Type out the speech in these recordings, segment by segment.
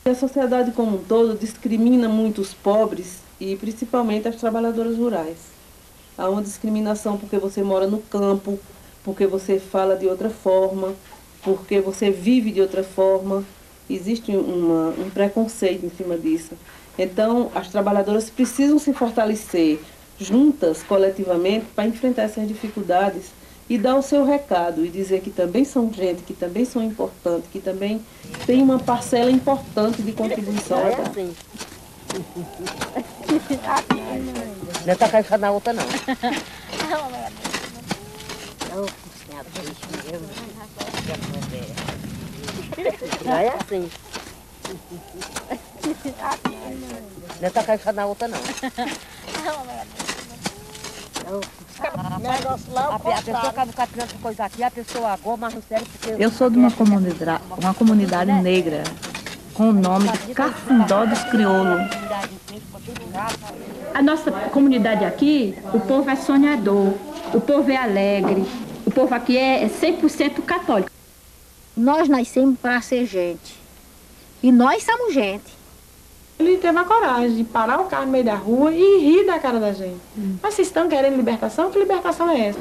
A sociedade como um todo discrimina muito os pobres e principalmente as trabalhadoras rurais. Há uma discriminação porque você mora no campo, porque você fala de outra forma, porque você vive de outra forma. Existe um preconceito em cima disso. Então, as trabalhadoras precisam se fortalecer juntas, coletivamente, para enfrentar essas dificuldades e dar o seu recado e dizer que também são gente, que também são importantes, que também tem uma parcela importante de contribuição a dar. Não é tacar na outra, não. Não é assim. Não é tacar na outra, não. A pessoa acaba catando coisa aqui, a pessoa agora, mas não serve porque... Eu sou de uma comunidade negra com o nome de Cafundó dos Crioulos. A nossa comunidade aqui, o povo é sonhador, o povo é alegre, o povo aqui é 100% católico. Nós nascemos para ser gente. E nós somos gente. Ele teve a coragem de parar o carro no meio da rua e rir da cara da gente. Mas vocês estão querendo libertação? Que libertação é essa?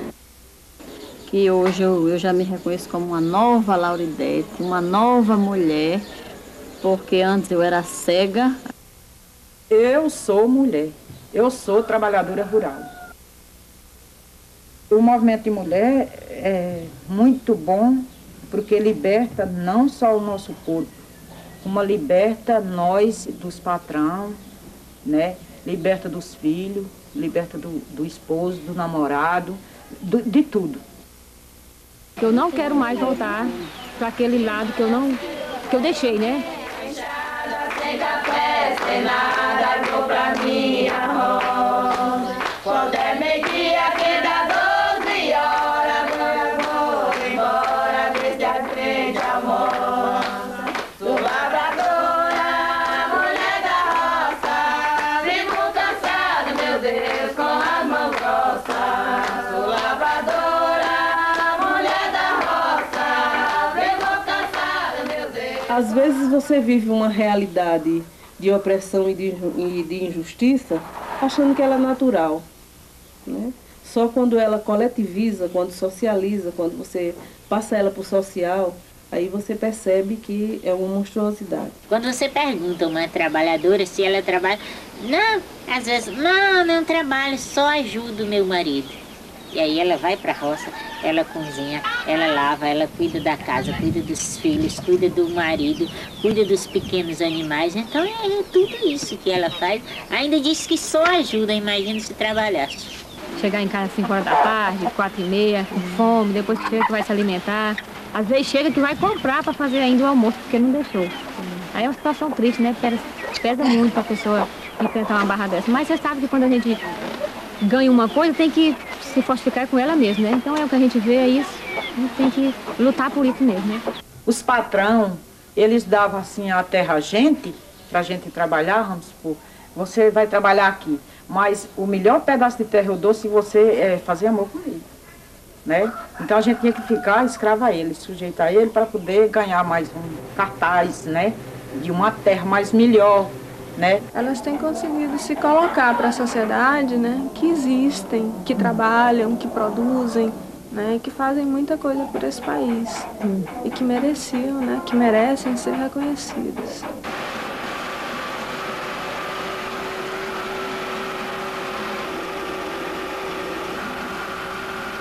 Que hoje eu já me reconheço como uma nova Lauridete, uma nova mulher, porque antes eu era cega. Eu sou mulher, eu sou trabalhadora rural. O movimento de mulher é muito bom porque liberta não só o nosso corpo, como liberta nós dos patrão, né? Liberta dos filhos, liberta do esposo, do namorado, de tudo. Eu não quero mais voltar para aquele lado que eu deixei, né? Sem café, sem nada, vou pra minha roça. Quando é meio-dia, que dá 12 horas, vou embora, desde a frente a moça. Sou lavradora, mulher da roça, vivo cansada, meu Deus, com as mãos grossas. Sou lavradora, mulher da roça, vivo cansada, meu Deus. Às vezes você vive uma realidade de opressão e de injustiça achando que ela é natural, né? Só quando ela coletiviza, quando socializa, quando você passa ela para o social, aí você percebe que é uma monstruosidade. Quando você pergunta a uma trabalhadora se ela trabalha, não, às vezes, não trabalho, só ajudo o meu marido. E aí ela vai para a roça, ela cozinha, ela lava, ela cuida da casa, cuida dos filhos, cuida do marido, cuida dos pequenos animais. Então é tudo isso que ela faz. Ainda diz que só ajuda, imagina se trabalhasse. Chegar em casa às 5 horas da tarde, 4h30, com fome, depois que chega que vai se alimentar. Às vezes chega que vai comprar para fazer ainda o almoço, porque não deixou. Aí é uma situação triste, né? Pesa muito para a pessoa enfrentar uma barra dessa. Mas você sabe que quando a gente ganha uma coisa, tem que se fortificar com ela mesmo, né? Então é o que a gente vê, é isso. A gente tem que lutar por isso mesmo, né? Os patrão, eles davam assim a terra a gente, pra gente trabalhar, vamos supor, você vai trabalhar aqui, mas o melhor pedaço de terra eu dou se você fazer amor comigo, né? Então a gente tinha que ficar escravo a ele, sujeitar ele para poder ganhar mais um cartaz, né? De uma terra mais melhor, né? Elas têm conseguido se colocar para a sociedade, né? Que existem, que trabalham, que produzem, né? Que fazem muita coisa por esse país e que mereciam, né? Que merecem ser reconhecidas.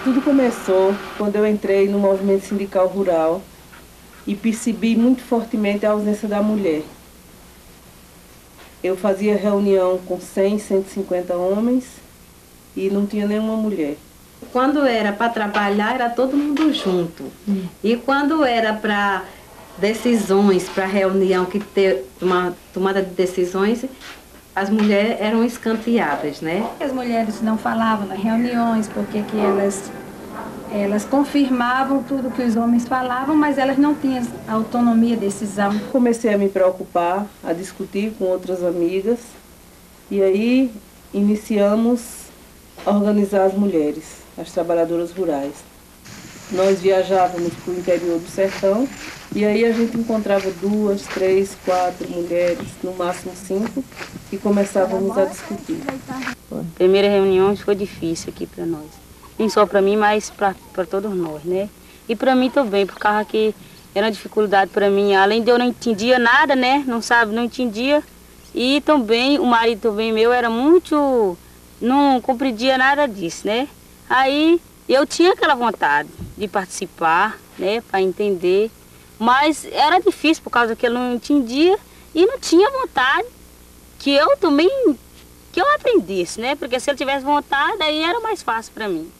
Tudo começou quando eu entrei no movimento sindical rural e percebi muito fortemente a ausência da mulher. Eu fazia reunião com 100, 150 homens e não tinha nenhuma mulher. Quando era para trabalhar, era todo mundo junto. E quando era para decisões, para reunião, que ter uma tomada de decisões, as mulheres eram escanteadas, né? As mulheres não falavam nas reuniões, porque que elas confirmavam tudo que os homens falavam, mas elas não tinham autonomia de decisão. Comecei a me preocupar, a discutir com outras amigas, e aí iniciamos a organizar as mulheres, as trabalhadoras rurais. nós viajávamos para o interior do sertão e aí a gente encontrava 2, 3, 4 mulheres, no máximo 5, e começávamos a discutir. Primeira reunião foi difícil aqui para nós. Nem só para mim, mas para todos nós, né? E para mim também, por causa que era uma dificuldade para mim. Além de eu não entendia nada, né? Não entendia. E também, o marido também meu era muito... não compreendia nada disso, né? Aí eu tinha aquela vontade de participar, né? Para entender. Mas era difícil por causa que eu não entendia e não tinha vontade que eu também... que eu aprendesse, né? Porque se ele tivesse vontade, aí era mais fácil para mim.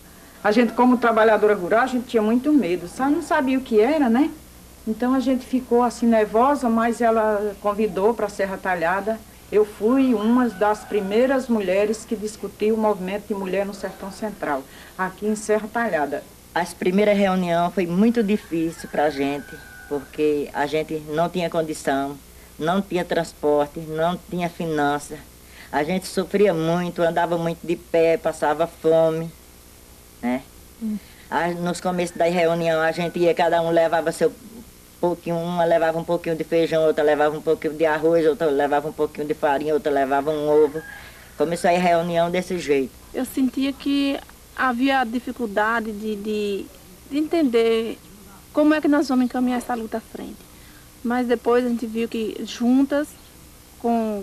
A gente, como trabalhadora rural, a gente tinha muito medo, só não sabia o que era, né? Então a gente ficou assim nervosa, mas ela convidou para a Serra Talhada. Eu fui uma das primeiras mulheres que discutiu o movimento de mulher no Sertão Central, aqui em Serra Talhada. As primeiras reuniões foi muito difícil para a gente, porque a gente não tinha condição, não tinha transporte, não tinha finanças. A gente sofria muito, andava muito de pé, passava fome, né? Nos começos da reunião a gente ia, cada um levava seu pouquinho, uma levava um pouquinho de feijão, outra levava um pouquinho de arroz, outra levava um pouquinho de farinha, outra levava um ovo. Começou a reunião desse jeito. Eu sentia que havia dificuldade de entender como é que nós vamos encaminhar essa luta à frente. Mas depois a gente viu que juntas, com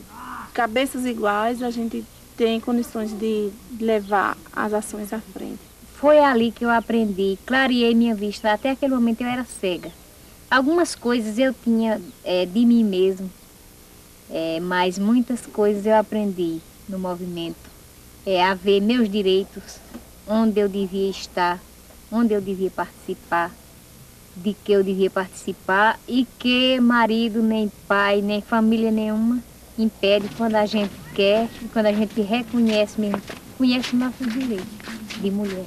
cabeças iguais, a gente tem condições de levar as ações à frente. Foi ali que eu aprendi, clareei minha vista. Até aquele momento eu era cega. Algumas coisas eu tinha de mim mesmo, mas muitas coisas eu aprendi no movimento. A ver meus direitos, onde eu devia estar, onde eu devia participar, de que eu devia participar e que marido, nem pai, nem família nenhuma impede quando a gente quer, quando a gente reconhece mesmo, conhece nossos direitos de mulher.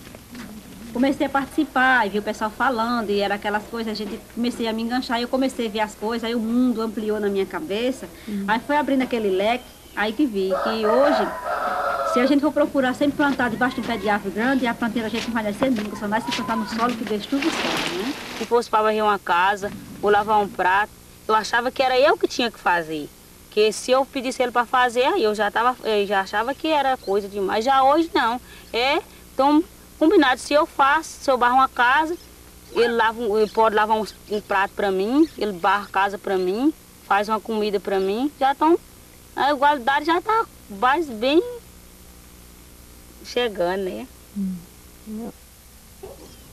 Comecei a participar e vi o pessoal falando e era aquelas coisas, a gente comecei a me enganchar, eu comecei a ver as coisas, aí o mundo ampliou na minha cabeça, aí foi abrindo aquele leque, aí que vi que hoje, se a gente for procurar sempre plantar debaixo de um pé de árvore grande, a planteira a gente não vai nascer nunca, só nasce se plantar no solo que deixa tudo certo, né? Se fosse para varrer uma casa ou lavar um prato, eu achava que era eu que tinha que fazer. Que se eu pedisse ele para fazer, aí eu já achava que era coisa demais. Já hoje não. Então, combinado, se eu faço, se eu barro uma casa, ele pode lavar um prato para mim, ele barra a casa para mim, faz uma comida para mim, já estão, a igualdade já está bem chegando, né?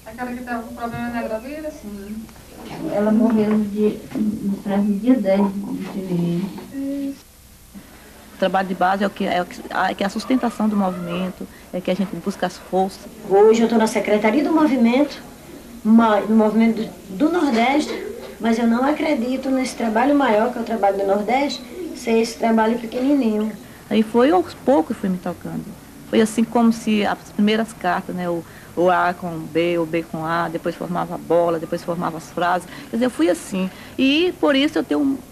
Aquela que estava com problema na gravidez? Sim. Ela morreu no dia 10 de fevereiro. O trabalho de base é que a sustentação do movimento, é que a gente busca as forças. Hoje eu estou na Secretaria do Movimento, no movimento do Nordeste, mas eu não acredito nesse trabalho maior, que é o trabalho do Nordeste, ser esse trabalho pequenininho. Aí foi aos poucos que fui me tocando. Foi assim como se as primeiras cartas, né, o A com B, o B com A, depois formava a bola, depois formava as frases. Quer dizer, eu fui assim. E por isso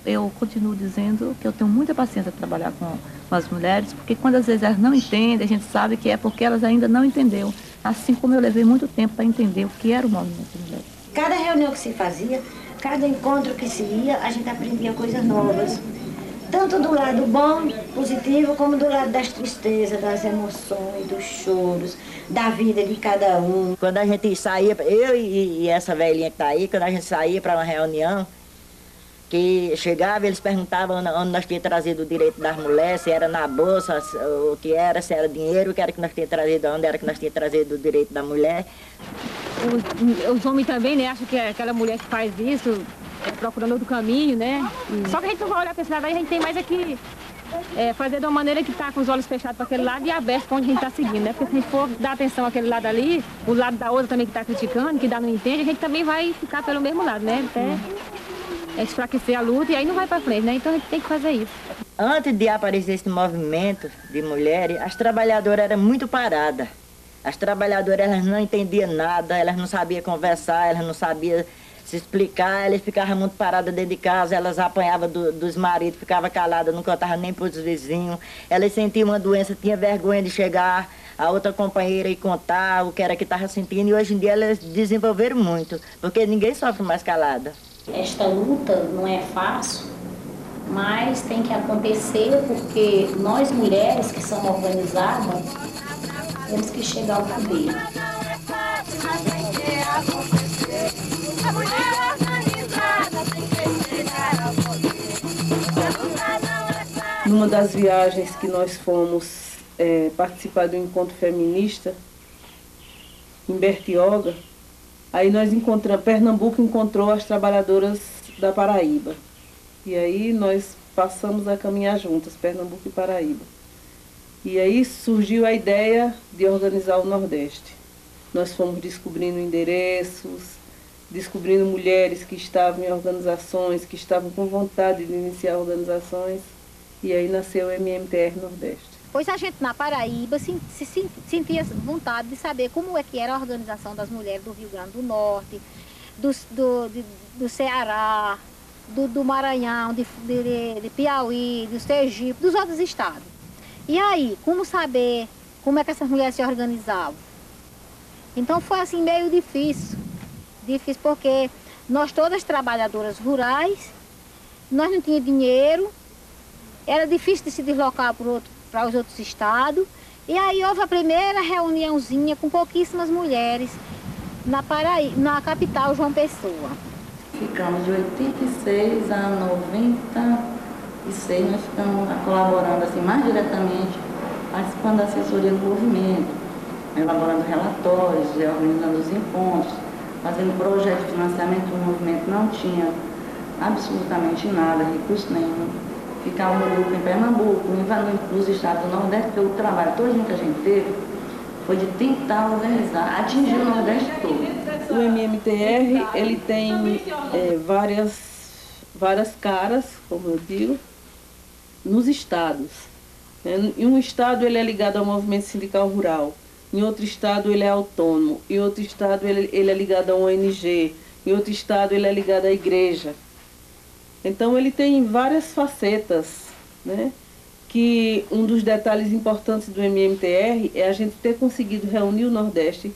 eu continuo dizendo que eu tenho muita paciência para trabalhar com as mulheres, porque quando às vezes elas não entendem, a gente sabe que é porque elas ainda não entenderam. Assim como eu levei muito tempo para entender o que era o movimento de mulheres. Cada reunião que se fazia, cada encontro que se ia, a gente aprendia coisas novas. Tanto do lado bom, positivo, como do lado das tristezas, das emoções, dos choros, da vida de cada um. Quando a gente saía, eu e essa velhinha que está aí, quando a gente saía para uma reunião, que chegava, eles perguntavam onde nós tínhamos trazido o direito das mulheres, se era na bolsa, o que era, se era dinheiro, o que era que nós tínhamos trazido, onde era que nós tínhamos trazido o direito da mulher. Os homens também, né, acham que é aquela mulher que faz isso, procurando outro caminho, né? Só que a gente não vai olhar para esse lado aí, a gente tem mais aqui fazer de uma maneira que tá com os olhos fechados para aquele lado e aberto para onde a gente está seguindo, né? Porque se a gente for dar atenção àquele lado ali, o lado da outra também que está criticando, que não entende, a gente também vai ficar pelo mesmo lado, né? Até enfraquecer a luta e aí não vai para frente, né? Então a gente tem que fazer isso. Antes de aparecer esse movimento de mulheres, as trabalhadoras eram muito paradas. As trabalhadoras, elas não entendiam nada, elas não sabiam conversar, elas não sabiam se explicar, elas ficavam muito paradas dentro de casa, elas apanhavam dos maridos, ficavam caladas, não contavam nem para os vizinhos. Elas sentiam uma doença, tinham vergonha de chegar a outra companheira ir contar o que era que estava sentindo, e hoje em dia elas desenvolveram muito, porque ninguém sofre mais calada. Esta luta não é fácil, mas tem que acontecer porque nós mulheres que somos organizadas, temos que chegar ao poder. Numa das viagens que nós fomos participar do encontro feminista em Bertioga, aí nós encontramos, Pernambuco encontrou as trabalhadoras da Paraíba. E aí nós passamos a caminhar juntas, Pernambuco e Paraíba. E aí surgiu a ideia de organizar o Nordeste. Nós fomos descobrindo endereços, descobrindo mulheres que estavam em organizações, que estavam com vontade de iniciar organizações. E aí nasceu o MMTR Nordeste. Pois a gente na Paraíba sentia vontade de saber como é que era a organização das mulheres do Rio Grande do Norte, do Ceará, do Maranhão, de Piauí, do Sergipe, dos outros estados. E aí, como saber como é que essas mulheres se organizavam? Então foi assim meio difícil porque nós todas trabalhadoras rurais, nós não tínhamos dinheiro, era difícil de se deslocar para os outros estados. E aí houve a primeira reuniãozinha com pouquíssimas mulheres na capital, João Pessoa. Ficamos de 86 a 96, nós ficamos colaborando assim, mais diretamente, participando da assessoria do movimento, elaborando relatórios, organizando os encontros, fazendo projetos de financiamento do movimento. Não tinha absolutamente nada, recurso nenhum. Ficava no grupo em Pernambuco, nos estados do Nordeste, porque o trabalho todo que a gente teve foi de tentar organizar, atingir o Nordeste todo. O MMTR, ele tem várias caras, como eu digo, nos estados. Em um estado ele é ligado ao movimento sindical rural, em outro estado ele é autônomo, em outro estado ele é ligado a uma ONG, em outro estado ele é ligado à igreja. Então ele tem várias facetas, né? Que um dos detalhes importantes do MMTR é a gente ter conseguido reunir o Nordeste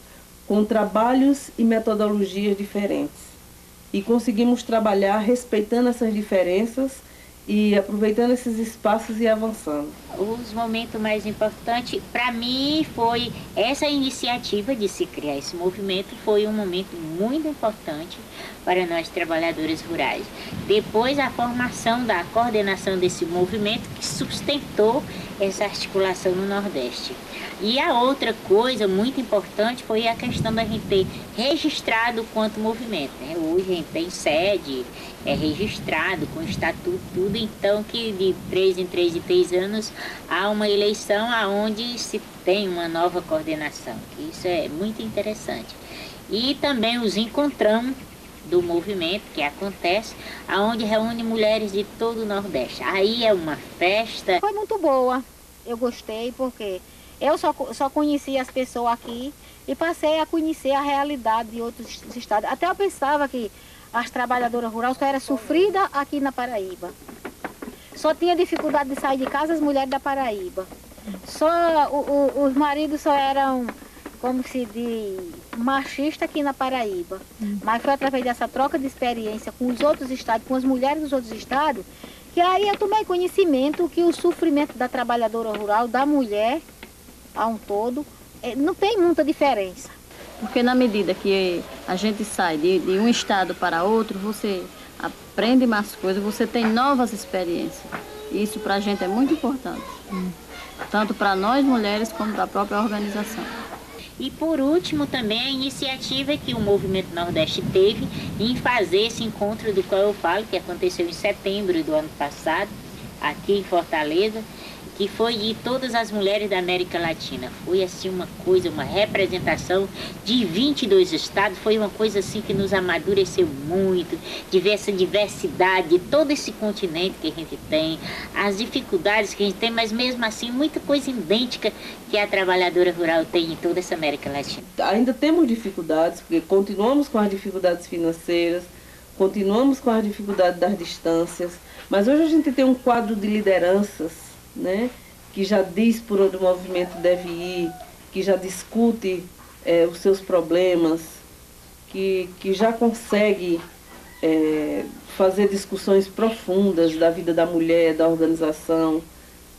com trabalhos e metodologias diferentes. E conseguimos trabalhar respeitando essas diferenças e aproveitando esses espaços e avançando. Os momentos mais importantes, para mim, foi essa iniciativa de se criar esse movimento, foi um momento muito importante para nós trabalhadores rurais. Depois, a formação da coordenação desse movimento que sustentou essa articulação no Nordeste. E a outra coisa muito importante foi a questão da gente ter registrado quanto movimento, né? Hoje a gente tem sede, é registrado com estatuto, tudo, então que de 3 em 3 anos há uma eleição onde se tem uma nova coordenação, que isso é muito interessante. E também os encontramos do movimento que acontece, aonde reúne mulheres de todo o Nordeste. Aí é uma festa. Foi muito boa, eu gostei porque eu só conhecia as pessoas aqui e passei a conhecer a realidade de outros estados. Até eu pensava que as trabalhadoras rurais só eram sofridas aqui na Paraíba. Só tinha dificuldade de sair de casa as mulheres da Paraíba. Os maridos só eram, como se diz, machistas aqui na Paraíba. Mas foi através dessa troca de experiência com os outros estados, com as mulheres dos outros estados, que aí eu tomei conhecimento que o sofrimento da trabalhadora rural, da mulher, a um todo, não tem muita diferença. Porque na medida que a gente sai de um estado para outro, você aprende mais coisas, você tem novas experiências. E isso para a gente é muito importante. Tanto para nós mulheres como para a própria organização. E por último também a iniciativa que o Movimento Nordeste teve em fazer esse encontro do qual eu falo, que aconteceu em setembro do ano passado, aqui em Fortaleza, que foi de todas as mulheres da América Latina. Foi assim uma coisa, uma representação de 22 estados, foi uma coisa assim que nos amadureceu muito, de ver essa diversidade de todo esse continente que a gente tem, as dificuldades que a gente tem, mas mesmo assim muita coisa idêntica que a trabalhadora rural tem em toda essa América Latina. Ainda temos dificuldades, porque continuamos com as dificuldades financeiras, continuamos com as dificuldades das distâncias, mas hoje a gente tem um quadro de lideranças, né, que já diz por onde o movimento deve ir, que já discute os seus problemas, que já consegue fazer discussões profundas da vida da mulher, da organização,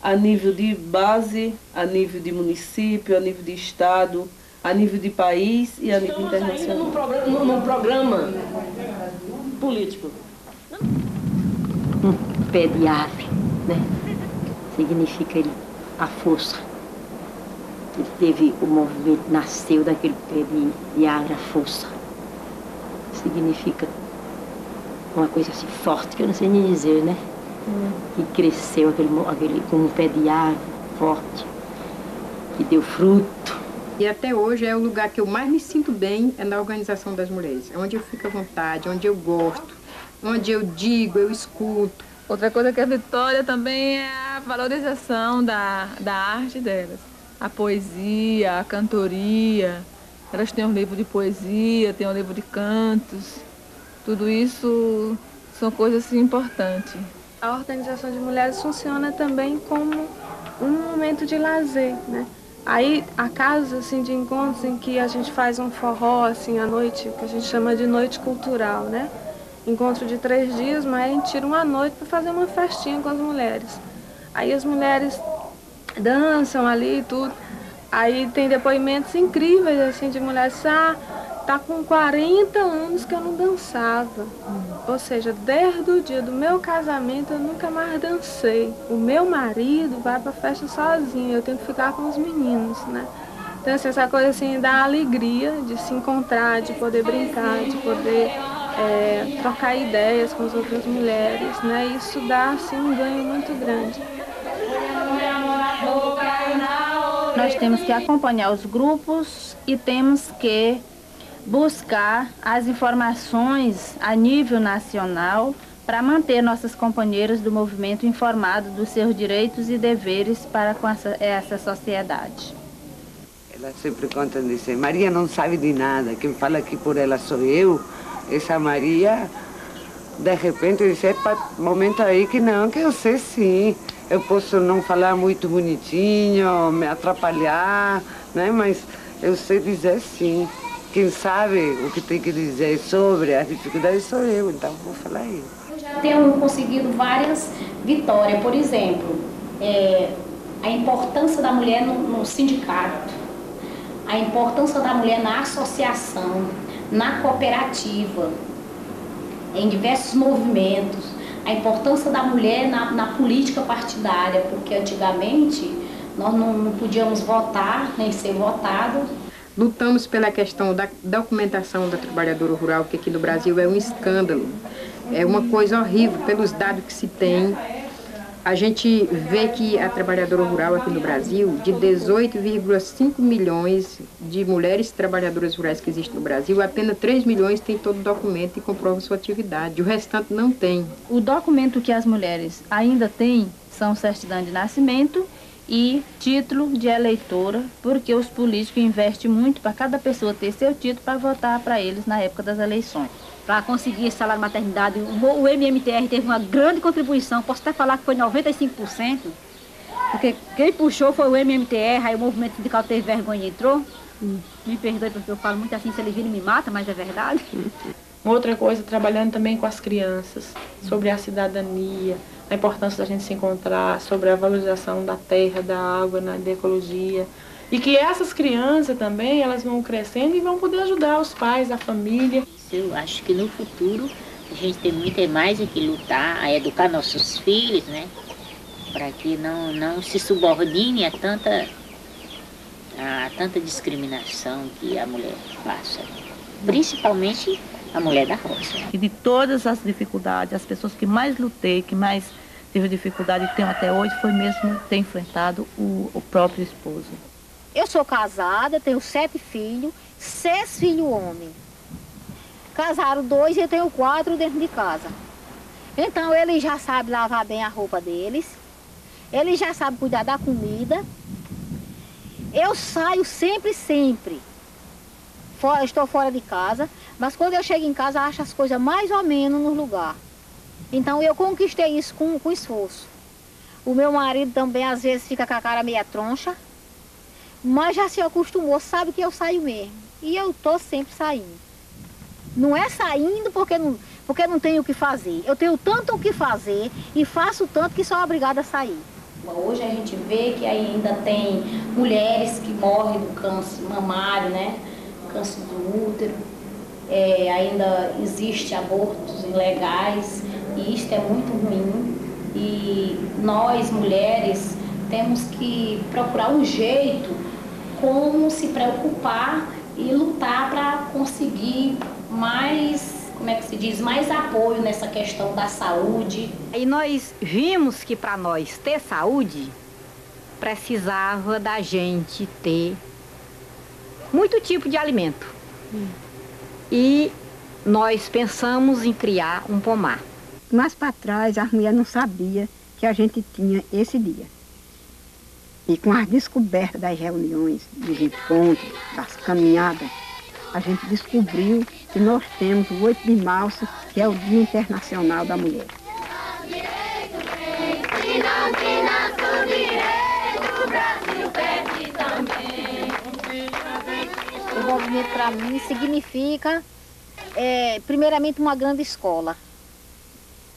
a nível de base, a nível de município, a nível de estado, a nível de país e a nível internacional. Num programa político. Um pé de árvore, né? Significa a força. Ele teve o movimento, nasceu daquele pé de árvore, a força. Significa uma coisa assim forte, que eu não sei nem dizer, né? Que cresceu aquele com um pé de árvore forte, que deu fruto. E até hoje é o lugar que eu mais me sinto bem, é na Organização das Mulheres. É onde eu fico à vontade, onde eu gosto, onde eu digo, eu escuto. Outra coisa que a Vitória também é a valorização da arte delas. A poesia, a cantoria. Elas têm um livro de poesia, têm um livro de cantos. Tudo isso são coisas assim, importantes. A Organização de Mulheres funciona também como um momento de lazer, né? Aí há casos assim, de encontros em que a gente faz um forró assim, à noite, que a gente chama de noite cultural, né? Encontro de 3 dias, mas a gente tira uma noite para fazer uma festinha com as mulheres. Aí as mulheres dançam ali e tudo. Aí tem depoimentos incríveis assim, de mulheres tá com 40 anos que eu não dançava. Ou seja, desde o dia do meu casamento eu nunca mais dancei. O meu marido vai pra festa sozinho, eu tenho que ficar com os meninos, né? Então assim, essa coisa assim dá alegria de se encontrar, de poder brincar, de poder trocar ideias com as outras mulheres, né? Isso dá assim um ganho muito grande. Nós temos que acompanhar os grupos e temos que buscar as informações a nível nacional para manter nossas companheiras do movimento informadas dos seus direitos e deveres para com essa sociedade. Ela sempre conta e diz, Maria não sabe de nada, quem fala aqui por ela sou eu. Essa Maria, de repente, diz, momento aí que não, que eu sei sim. Eu posso não falar muito bonitinho, me atrapalhar, né? Mas eu sei dizer sim. Quem sabe o que tem que dizer sobre as dificuldades sou eu, então vou falar isso. Eu já tenho conseguido várias vitórias, por exemplo, a importância da mulher no sindicato, a importância da mulher na associação, na cooperativa, em diversos movimentos, a importância da mulher na política partidária, porque antigamente nós não podíamos votar, nem ser votado. Lutamos pela questão da documentação da trabalhadora rural, que aqui no Brasil é um escândalo. É uma coisa horrível, pelos dados que se tem. A gente vê que a trabalhadora rural aqui no Brasil, de 18,5 milhões de mulheres trabalhadoras rurais que existem no Brasil, apenas 3 milhões tem todo o documento e comprova sua atividade. O restante não tem. O documento que as mulheres ainda têm são certidão de nascimento e título de eleitora, porque os políticos investem muito para cada pessoa ter seu título para votar para eles na época das eleições. Para conseguir esse salário maternidade, o MMTR teve uma grande contribuição, posso até falar que foi 95%, porque quem puxou foi o MMTR, aí o movimento sindical teve vergonha e entrou. Me perdoe porque eu falo muito assim, se ele vir me mata, mas é verdade. Outra coisa, trabalhando também com as crianças, sobre a cidadania, a importância da gente se encontrar, sobre a valorização da terra, da água, da ecologia. E que essas crianças também, elas vão crescendo e vão poder ajudar os pais, a família. Eu acho que no futuro a gente tem muito mais que lutar, a educar nossos filhos, né? Para que não se subordine a tanta discriminação que a mulher passa. Principalmente a mulher da roça. E de todas as dificuldades, as pessoas que mais lutei, que mais teve dificuldade e tenho até hoje, foi mesmo ter enfrentado o próprio esposo. Eu sou casada, tenho 7 filhos, 6 filhos homens. Casaram 2 e eu tenho 4 dentro de casa. Então eles já sabem lavar bem a roupa deles, eles já sabem cuidar da comida. Eu saio sempre. Estou fora de casa, mas quando eu chego em casa, acho as coisas mais ou menos no lugar. Então eu conquistei isso com esforço. O meu marido também às vezes fica com a cara meia troncha, mas já se acostumou, sabe que eu saio mesmo. E eu tô sempre saindo. Não é saindo porque não tenho o que fazer. Eu tenho tanto o que fazer e faço tanto que sou obrigada a sair. Hoje a gente vê que ainda tem mulheres que morrem do câncer mamário, né? Câncer do útero. Ainda existe abortos ilegais e isso é muito ruim. E nós, mulheres, temos que procurar um jeito como se preocupar e lutar para conseguir mais, como é que se diz, mais apoio nessa questão da saúde. E nós vimos que para nós ter saúde, precisava da gente ter muito tipo de alimento. E nós pensamos em criar um pomar. Mais para trás, as mulheres não sabiam que a gente tinha esse dia. E com as descobertas das reuniões, dos encontros, das caminhadas, a gente descobriu que nós temos o 8 de março, que é o Dia Internacional da Mulher. O movimento para mim significa, primeiramente, uma grande escola.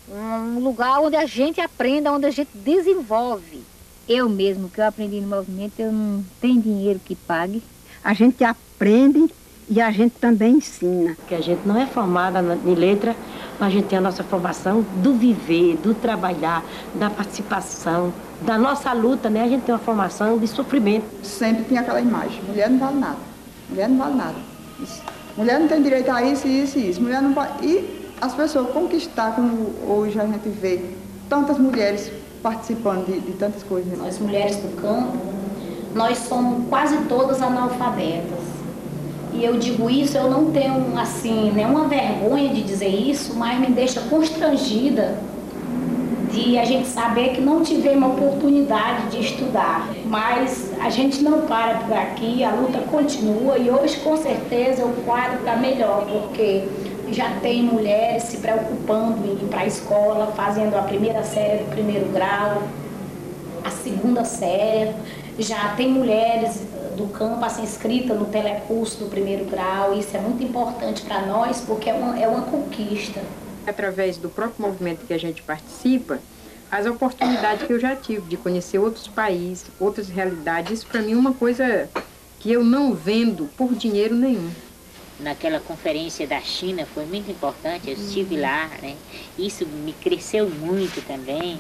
Um lugar onde a gente aprenda, onde a gente desenvolve. Eu mesmo, que eu aprendi no movimento, eu não tenho dinheiro que pague. A gente aprende e a gente também ensina. Porque a gente não é formada em letra, mas a gente tem a nossa formação do viver, do trabalhar, da participação, da nossa luta, né? A gente tem uma formação de sofrimento. Sempre tinha aquela imagem, mulher não vale nada, mulher não vale nada. Mulher não tem direito a isso, isso e isso. Mulher não vale... E as pessoas conquistar, como hoje a gente vê, tantas mulheres participando de tantas coisas. Nós mulheres do campo, nós somos quase todas analfabetas. E eu digo isso, eu não tenho, assim, nenhuma vergonha de dizer isso, mas me deixa constrangida de a gente saber que não tivemos oportunidade de estudar. Mas a gente não para por aqui, a luta continua e hoje, com certeza, o quadro está melhor, porque já tem mulheres se preocupando em ir para a escola, fazendo a primeira série do primeiro grau, a segunda série. Já tem mulheres do campo assim, inscritas no telecurso do primeiro grau. Isso é muito importante para nós, porque é uma conquista. Através do próprio movimento que a gente participa, as oportunidades que eu já tive de conhecer outros países, outras realidades, isso para mim é uma coisa que eu não vendo por dinheiro nenhum. Naquela conferência da China foi muito importante, eu estive lá, né? Isso me cresceu muito também,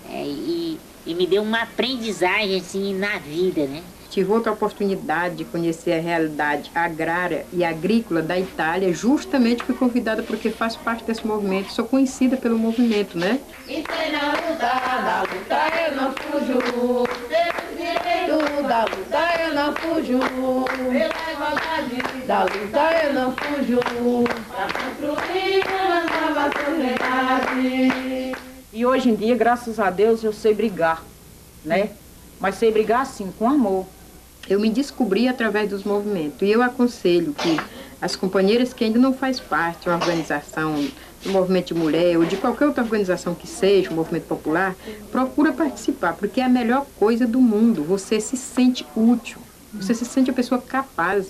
e me deu uma aprendizagem assim na vida, né? Tive outra oportunidade de conhecer a realidade agrária e agrícola da Itália, justamente fui convidada porque faço parte desse movimento, sou conhecida pelo movimento, né? E tem na luta, eu não fujo, direito da luta eu não fujo, pela igualdade da luta eu não fujo, pra construir uma nova sociedade. E hoje em dia, graças a Deus, eu sei brigar, né? Mas sei brigar assim, com amor. Eu me descobri através dos movimentos e eu aconselho que as companheiras que ainda não faz parte de uma organização, do movimento de mulher ou de qualquer outra organização que seja, um movimento popular, procura participar, porque é a melhor coisa do mundo. Você se sente útil, você se sente a pessoa capaz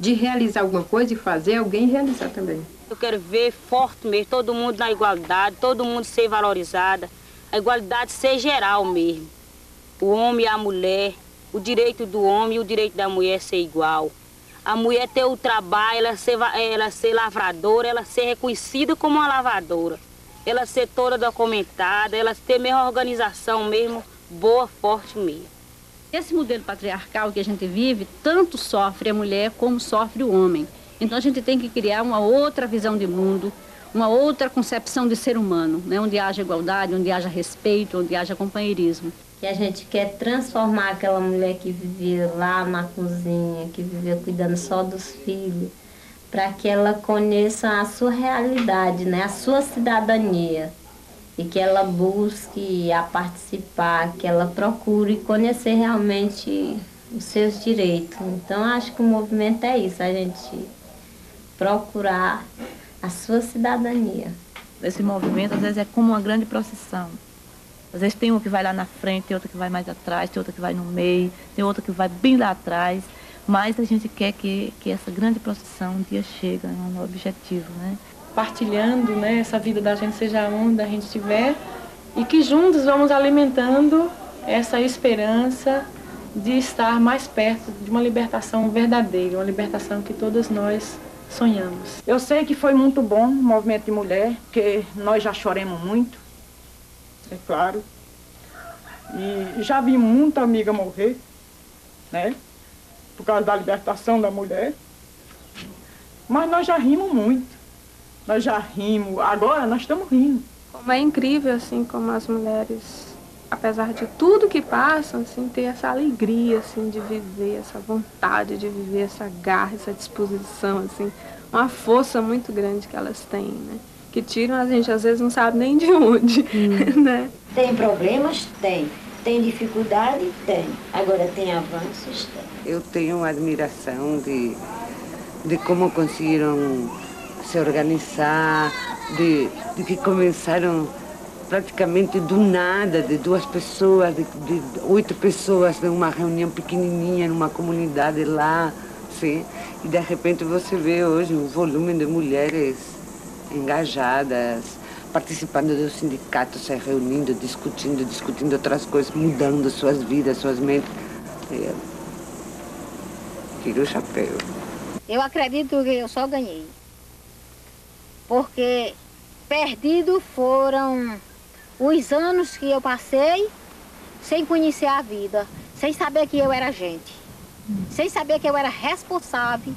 de realizar alguma coisa e fazer alguém realizar também. Eu quero ver forte mesmo, todo mundo na igualdade, todo mundo ser valorizada, a igualdade ser geral mesmo. O homem e a mulher, o direito do homem e o direito da mulher ser igual. A mulher ter o trabalho, ela ser lavradora, ela ser reconhecida como uma lavradora. Ela ser toda documentada, ela ter mesmo a organização mesmo, boa, forte mesmo. Esse modelo patriarcal que a gente vive, tanto sofre a mulher como sofre o homem. Então a gente tem que criar uma outra visão de mundo, uma outra concepção de ser humano, né? Onde haja igualdade, onde haja respeito, onde haja companheirismo. Que a gente quer transformar aquela mulher que vivia lá na cozinha, que vivia cuidando só dos filhos, para que ela conheça a sua realidade, né? A sua cidadania. E que ela busque a participar, que ela procure conhecer realmente os seus direitos. Então, acho que o movimento é isso, a gente procurar a sua cidadania. Esse movimento, às vezes, é como uma grande procissão. Às vezes tem uma que vai lá na frente, tem outra que vai mais atrás, tem outra que vai no meio, tem outra que vai bem lá atrás. Mas a gente quer que essa grande procissão um dia chegue, é um objetivo, né? Partilhando, né, essa vida da gente, seja onde a gente estiver, e que juntos vamos alimentando essa esperança de estar mais perto de uma libertação verdadeira, uma libertação que todas nós sonhamos. Eu sei que foi muito bom o movimento de mulher, porque nós já choramos muito, é claro, e já vi muita amiga morrer, né? Por causa da libertação da mulher. Mas nós já rimos muito. Nós já rimos. Agora nós estamos rindo. Como é incrível, assim, como as mulheres, apesar de tudo que passam, assim, ter essa alegria, assim, de viver, essa vontade de viver, essa garra, essa disposição, assim, uma força muito grande que elas têm, né? Que tiram a gente, às vezes, não sabe nem de onde, né? Tem problemas? Tem. Tem dificuldade? Tem. Agora tem avanços? Tem. Eu tenho uma admiração de como conseguiram se organizar, de que começaram praticamente do nada, de 2 pessoas, de 8 pessoas, numa reunião pequenininha, numa comunidade lá, sim. E de repente você vê hoje um volume de mulheres engajadas, participando dos sindicatos, se reunindo, discutindo outras coisas, mudando suas vidas, suas mentes. Tiro o chapéu. Eu acredito que eu só ganhei. Porque perdido foram os anos que eu passei sem conhecer a vida, sem saber que eu era gente, sem saber que eu era responsável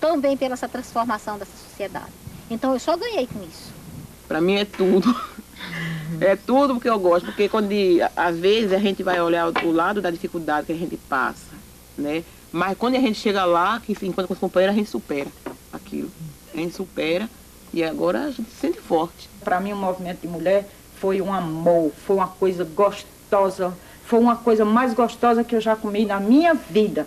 também pela essa transformação dessa sociedade. Então eu só ganhei com isso. Para mim é tudo. É tudo porque eu gosto, porque quando às vezes a gente vai olhar o lado da dificuldade que a gente passa, né? Mas quando a gente chega lá, que se encontra com os companheiros, a gente supera aquilo. A gente supera e agora a gente se sente forte. Para mim o movimento de mulher foi um amor, foi uma coisa gostosa, foi uma coisa mais gostosa que eu já comi na minha vida.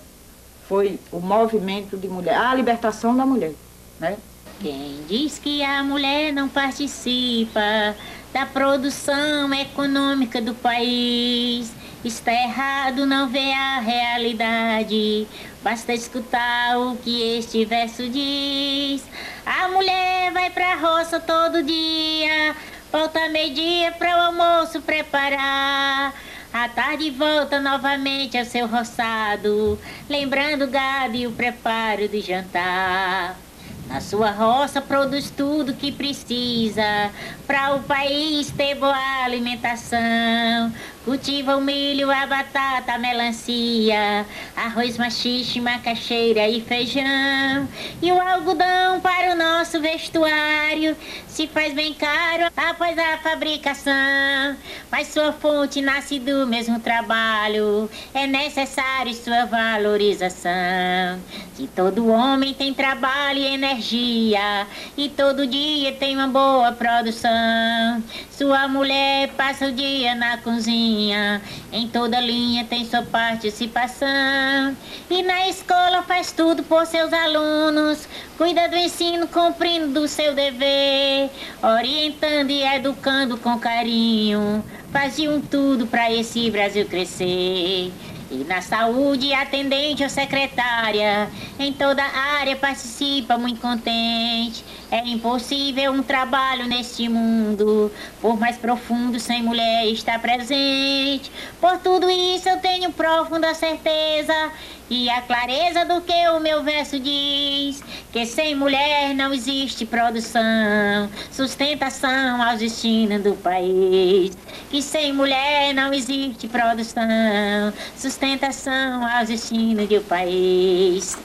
Foi o movimento de mulher, a libertação da mulher, né? Quem diz que a mulher não participa da produção econômica do país está errado, não vê a realidade. Basta escutar o que este verso diz. A mulher vai pra roça todo dia, volta meio-dia para o almoço preparar. À tarde volta novamente ao seu roçado, lembrando o gado e o preparo do jantar. Na sua roça produz tudo que precisa para o país ter boa alimentação. Cultiva o milho, a batata, a melancia, arroz, machixe, macaxeira e feijão. E o algodão para o nosso vestuário se faz bem caro após a fabricação. Mas sua fonte nasce do mesmo trabalho, é necessário sua valorização. Se todo homem tem trabalho e energia, e todo dia tem uma boa produção, sua mulher passa o dia na cozinha, em toda linha tem sua participação. E na escola faz tudo por seus alunos, cuida do ensino cumprindo do seu dever, orientando e educando com carinho, faziam tudo para esse Brasil crescer. E na saúde, atendente ou secretária, em toda área participa muito contente. É impossível um trabalho neste mundo, por mais profundo, sem mulher estar presente. Por tudo isso eu tenho profunda certeza e a clareza do que o meu verso diz, que sem mulher não existe produção, sustentação aos destinos do país. Que sem mulher não existe produção, sustentação aos destinos do país.